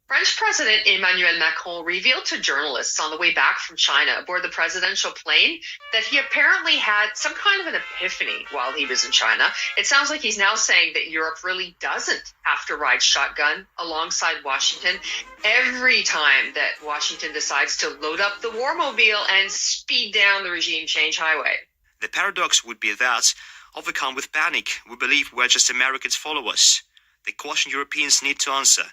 French President Emmanuel Macron revealed to journalists on the way back from China aboard the presidential plane that he apparently had some kind of an epiphany while he was in China. It sounds like he's now saying that Europe really doesn't have to ride shotgun alongside Washington every time that Washington decides to load up the warmobile and speed down the regime change highway. The paradox would be that, overcome with panic, we believe we're just Americans followers. The question Europeans need to answer: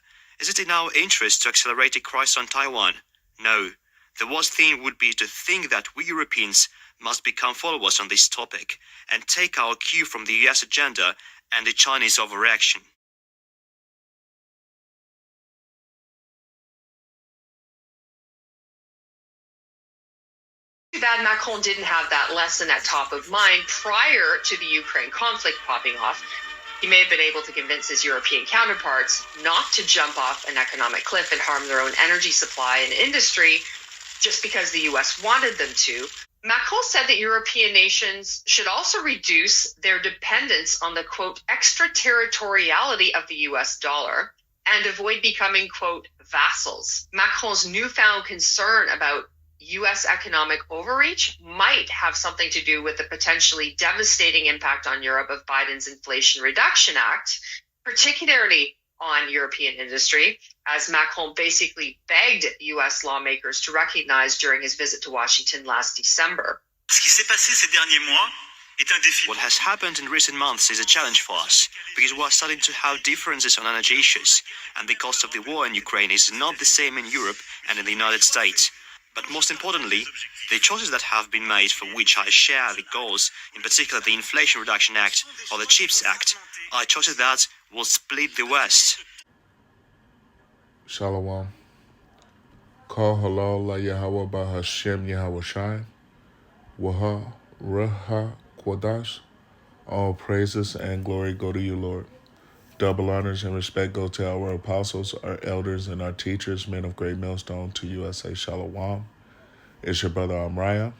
is it in our interest to accelerate a crisis on Taiwan? No. The worst thing would be to think that we Europeans must become followers on this topic and take our cue from the US agenda and the Chinese overreaction. Too bad Macron didn't have that lesson at top of mind prior to the Ukraine conflict popping off. He may have been able to convince his European counterparts not to jump off an economic cliff and harm their own energy supply and industry just because the US wanted them to. Macron said that European nations should also reduce their dependence on the, quote, extraterritoriality of the US dollar and avoid becoming, quote, vassals. Macron's newfound concern about U.S. economic overreach might have something to do with the potentially devastating impact on Europe of Biden's Inflation Reduction Act, particularly on European industry, as Macron basically begged U.S. lawmakers to recognize during his visit to Washington last December. What has happened in recent months is a challenge for us, because we are starting to have differences on energy issues, and the cost of the war in Ukraine is not the same in Europe and in the United States. But most importantly, the choices that have been made, for which I share the goals, in particular the Inflation Reduction Act or the CHIPS Act, are choices that will split the West. Shalom. Call halal la Yahweh ba Hashem Yahweh Shai. Waha Raha Kwadash. All praises and glory go to you, Lord. Double honors and respect go to our apostles, our elders, and our teachers, men of great millstone, to USA Shalom. It's your brother Amraya.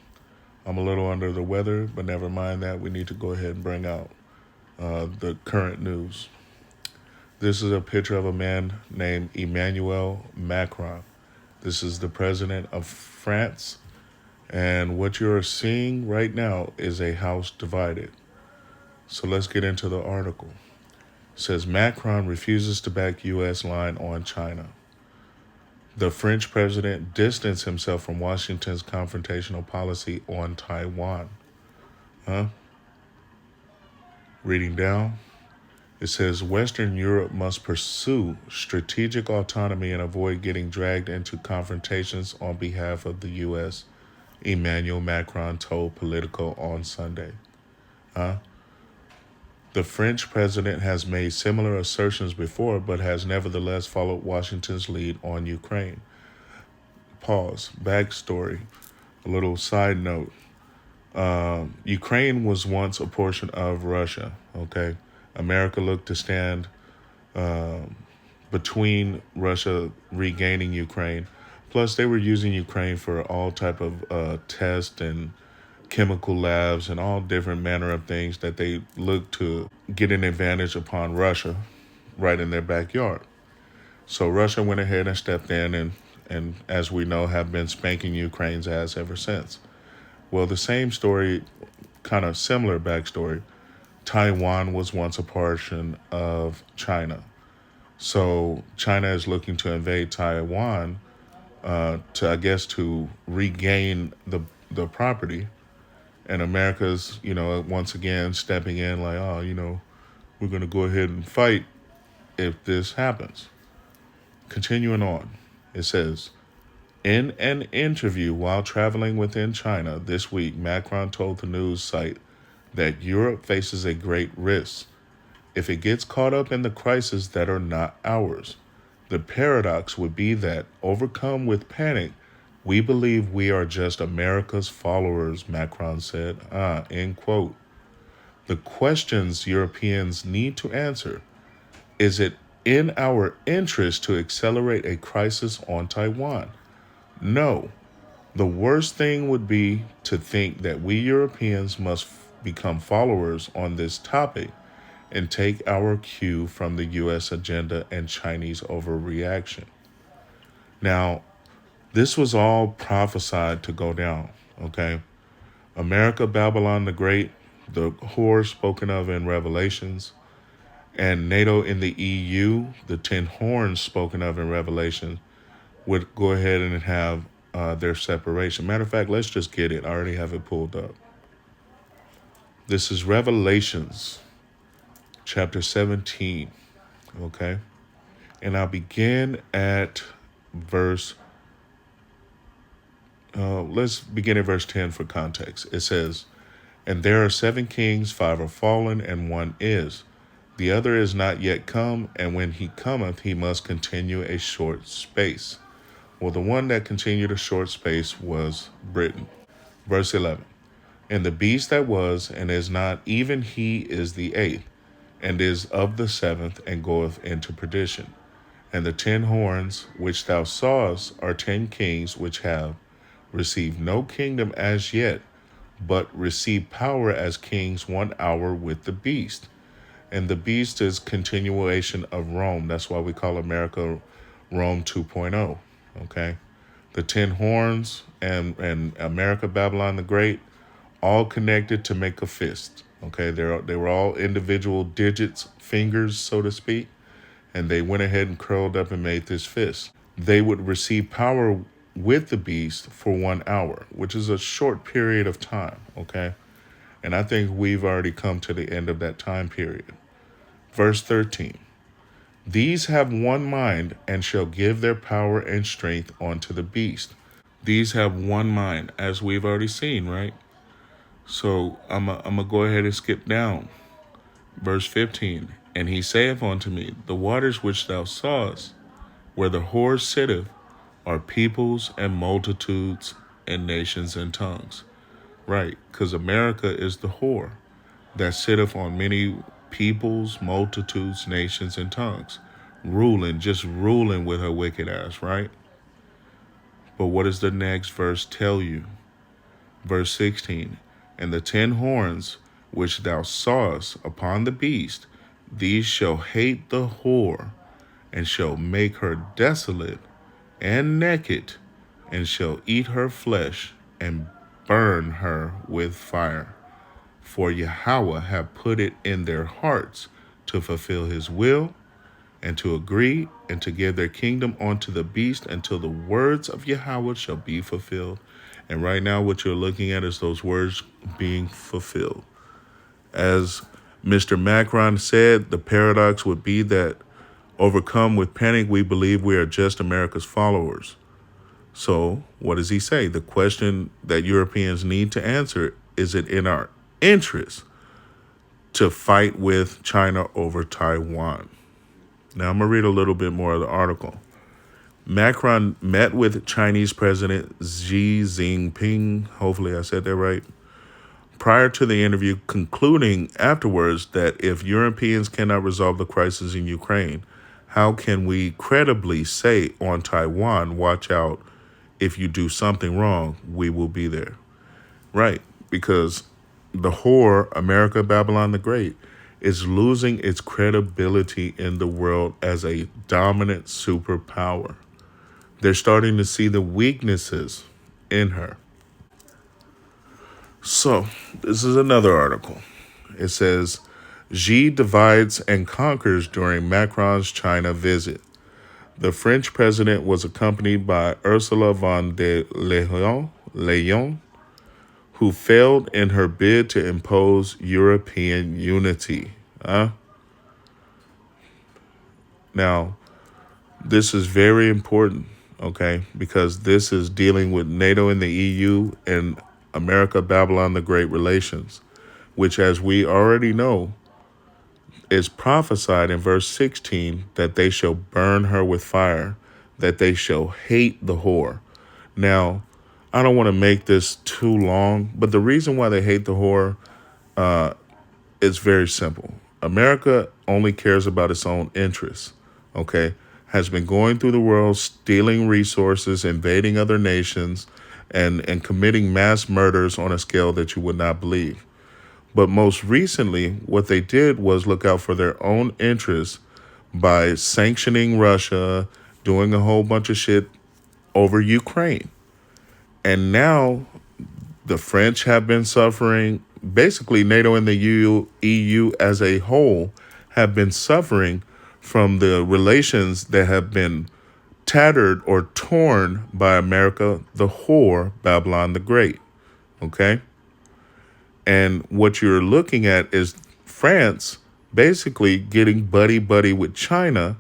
I'm a little under the weather, but never mind that. We need to go ahead and bring out the current news. This is a picture of a man named Emmanuel Macron. This is the president of France. And what you're seeing right now is a house divided. So let's get into the article. It says Macron refuses to back U.S. line on China. The French president distanced himself from Washington's confrontational policy on Taiwan. Reading down, it says Western Europe must pursue strategic autonomy and avoid getting dragged into confrontations on behalf of the U.S., Emmanuel Macron told Politico on Sunday. The French president has made similar assertions before, but has nevertheless followed Washington's lead on Ukraine. Pause. Backstory. A little side note. Ukraine was once a portion of Russia, okay? America looked to stand between Russia regaining Ukraine. Plus, they were using Ukraine for all type of tests and chemical labs and all different manner of things that they look to get an advantage upon Russia right in their backyard. So Russia went ahead and stepped in and as we know, have been spanking Ukraine's ass ever since. Well, the same story, kind of similar backstory. Taiwan was once a portion of China. So China is looking to invade Taiwan to regain the property. And America's, once again stepping in like, we're going to go ahead and fight if this happens. Continuing on, it says, in an interview while traveling within China this week, Macron told the news site that Europe faces a great risk if it gets caught up in the crises that are not ours. The paradox would be that, overcome with panic, we believe we are just America's followers, Macron said, end quote. The questions Europeans need to answer: is it in our interest to accelerate a crisis on Taiwan? No. The worst thing would be to think that we Europeans must become followers on this topic and take our cue from the U.S. agenda and Chinese overreaction. Now, this was all prophesied to go down, okay? America, Babylon the Great, the whore spoken of in Revelations, and NATO in the EU, the 10 horns spoken of in Revelation, would go ahead and have their separation. Matter of fact, let's just get it. I already have it pulled up. This is Revelations chapter 17, okay? And I'll begin at verse, let's begin at verse 10 for context. It says, "And there are 7 kings, 5 are fallen, and 1 is. The other is not yet come, and when he cometh, he must continue a short space." Well, the one that continued a short space was Britain. Verse 11, "And the beast that was and is not, even he is the 8th, and is of the 7th, and goeth into perdition. And the 10 horns which thou sawest are 10 kings which have received no kingdom as yet, but receive power as kings 1 hour with the beast." And the beast is continuation of Rome. That's why we call America Rome 2.0. Okay. The 10 horns and America, Babylon the Great, all connected to make a fist. Okay. They were all individual digits, fingers, so to speak. And they went ahead and curled up and made this fist. They would receive power with the beast for 1 hour, which is a short period of time. Okay. And I think we've already come to the end of that time period. Verse 13, "These have one mind and shall give their power and strength unto the beast." These have one mind, as we've already seen, right? So I'm going to go ahead and skip down. Verse 15, "And he saith unto me, The waters which thou sawest, where the whore sitteth, are peoples and multitudes and nations and tongues." Right, because America is the whore that sitteth on many peoples, multitudes, nations, and tongues, just ruling with her wicked ass, right? But what does the next verse tell you? Verse 16, "And the 10 horns which thou sawest upon the beast, these shall hate the whore, and shall make her desolate and naked, and shall eat her flesh, and burn her with fire. For Yahweh hath put it in their hearts to fulfill his will, and to agree, and to give their kingdom unto the beast, until the words of Yahweh shall be fulfilled." And right now what you're looking at is those words being fulfilled. As Mr. Macron said, the paradox would be that overcome with panic, we believe we are just America's followers. So what does he say? The question that Europeans need to answer, is it in our interest to fight with China over Taiwan? Now I'm going to read a little bit more of the article. Macron met with Chinese President Xi Jinping, hopefully I said that right, prior to the interview, concluding afterwards that if Europeans cannot resolve the crisis in Ukraine, how can we credibly say on Taiwan, watch out, if you do something wrong, we will be there? Right, because the whore, America, Babylon the Great, is losing its credibility in the world as a dominant superpower. They're starting to see the weaknesses in her. So, this is another article. It says, "Xi divides and conquers during Macron's China visit. The French president was accompanied by Ursula von der Leyen, who failed in her bid to impose European unity." Now, this is very important, okay, because this is dealing with NATO and the EU and America, Babylon the Great relations, which, as we already know, is prophesied in verse 16 that they shall burn her with fire, that they shall hate the whore. Now, I don't want to make this too long, but the reason why they hate the whore is very simple. America only cares about its own interests, okay? Has been going through the world, stealing resources, invading other nations, and committing mass murders on a scale that you would not believe. But most recently, what they did was look out for their own interests by sanctioning Russia, doing a whole bunch of shit over Ukraine. And now the French have been suffering. Basically, NATO and the EU as a whole have been suffering from the relations that have been tattered or torn by America, the whore, Babylon the Great. Okay? And what you're looking at is France basically getting buddy-buddy with China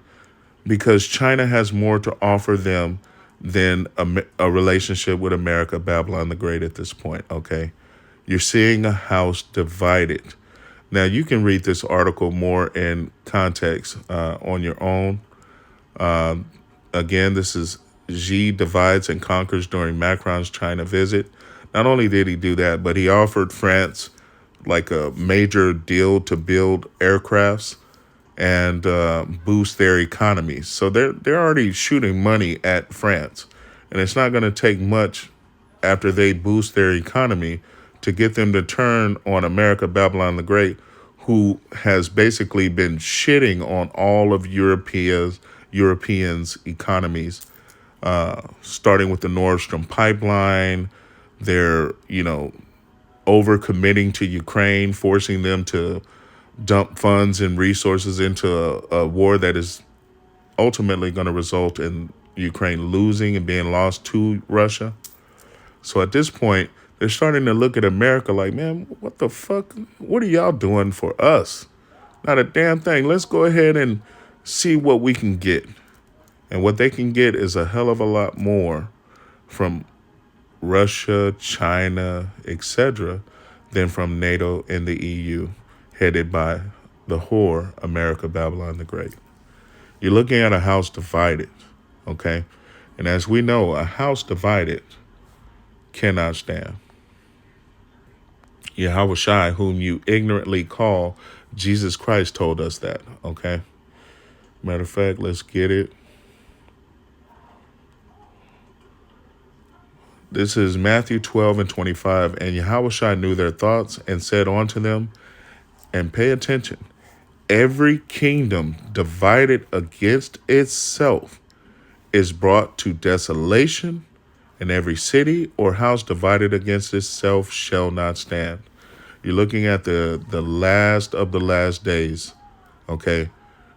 because China has more to offer them than a relationship with America, Babylon the Great at this point, okay? You're seeing a house divided. Now, you can read this article more in context on your own. Again, this is Xi divides and conquers during Macron's China visit. Not only did he do that, but he offered France like a major deal to build aircrafts and boost their economies. So they're already shooting money at France. And it's not going to take much after they boost their economy to get them to turn on America, Babylon the Great, who has basically been shitting on all of Europeans' economies, starting with the Nord Stream pipeline. They're, overcommitting to Ukraine, forcing them to dump funds and resources into a war that is ultimately going to result in Ukraine losing and being lost to Russia. So at this point, they're starting to look at America like, man, what the fuck? What are y'all doing for us? Not a damn thing. Let's go ahead and see what we can get. And what they can get is a hell of a lot more from Russia, China, etc., than from NATO and the EU, headed by the whore, America, Babylon the Great. You're looking at a house divided, okay? And as we know, a house divided cannot stand. Yahweh Shai, whom you ignorantly call Jesus Christ, told us that, okay? Matter of fact, let's get it. This is Matthew 12 and 25. And Yahweh Shai knew their thoughts and said unto them, and pay attention, every kingdom divided against itself is brought to desolation, and every city or house divided against itself shall not stand. You're looking at the last of the last days, okay,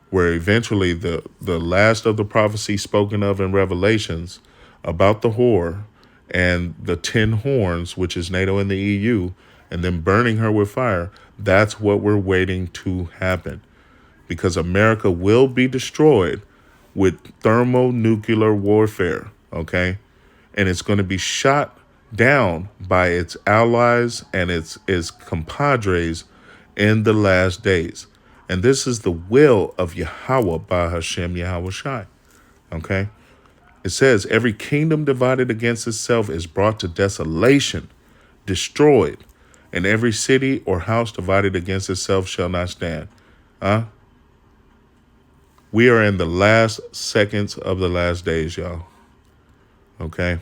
where eventually the last of the prophecy spoken of in Revelations about the whore and the 10 horns, which is NATO and the EU, and then burning her with fire, that's what we're waiting to happen. Because America will be destroyed with thermonuclear warfare, okay? And it's going to be shot down by its allies and its compadres in the last days. And this is the will of Yahweh by Hashem Yahweh Shai, okay? It says, every kingdom divided against itself is brought to desolation, destroyed, and every city or house divided against itself shall not stand. We are in the last seconds of the last days, y'all. Okay?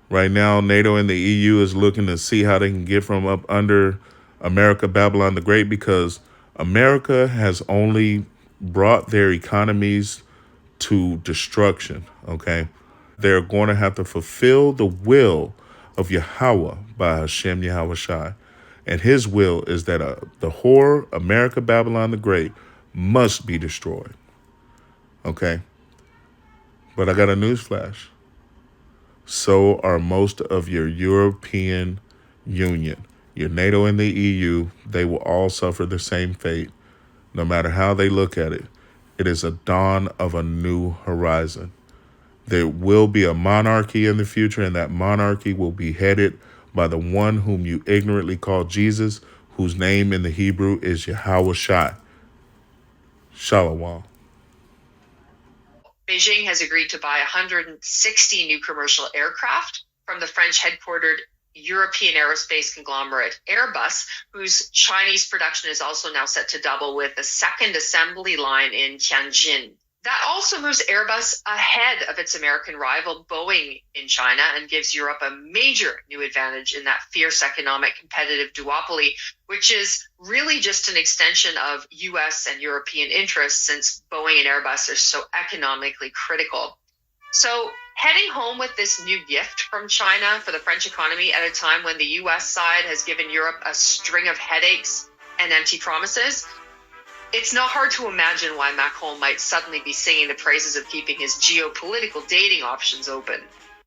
Right now, NATO and the EU is looking to see how they can get from up under America, Babylon the Great, because America has only brought their economies to destruction, okay? They're going to have to fulfill the will of Yahweh by Hashem Yahweh Shai. And his will is that the whore, America, Babylon the Great, must be destroyed, okay? But I got a news flash. So are most of your European Union, your NATO and the EU. They will all suffer the same fate, no matter how they look at it. It is a dawn of a new horizon. There will be a monarchy in the future, and that monarchy will be headed by the one whom you ignorantly call Jesus, whose name in the Hebrew is Yahweh Shai. Shalom. Beijing has agreed to buy 160 new commercial aircraft from the French headquartered European aerospace conglomerate Airbus, whose Chinese production is also now set to double with a second assembly line in Tianjin. That also moves Airbus ahead of its American rival Boeing in China and gives Europe a major new advantage in that fierce economic competitive duopoly, which is really just an extension of US and European interests since Boeing and Airbus are so economically critical. So Heading home with this new gift from China for the French economy at a time when the US side has given Europe a string of headaches and empty promises, it's not hard to imagine why Macron might suddenly be singing the praises of keeping his geopolitical dating options open.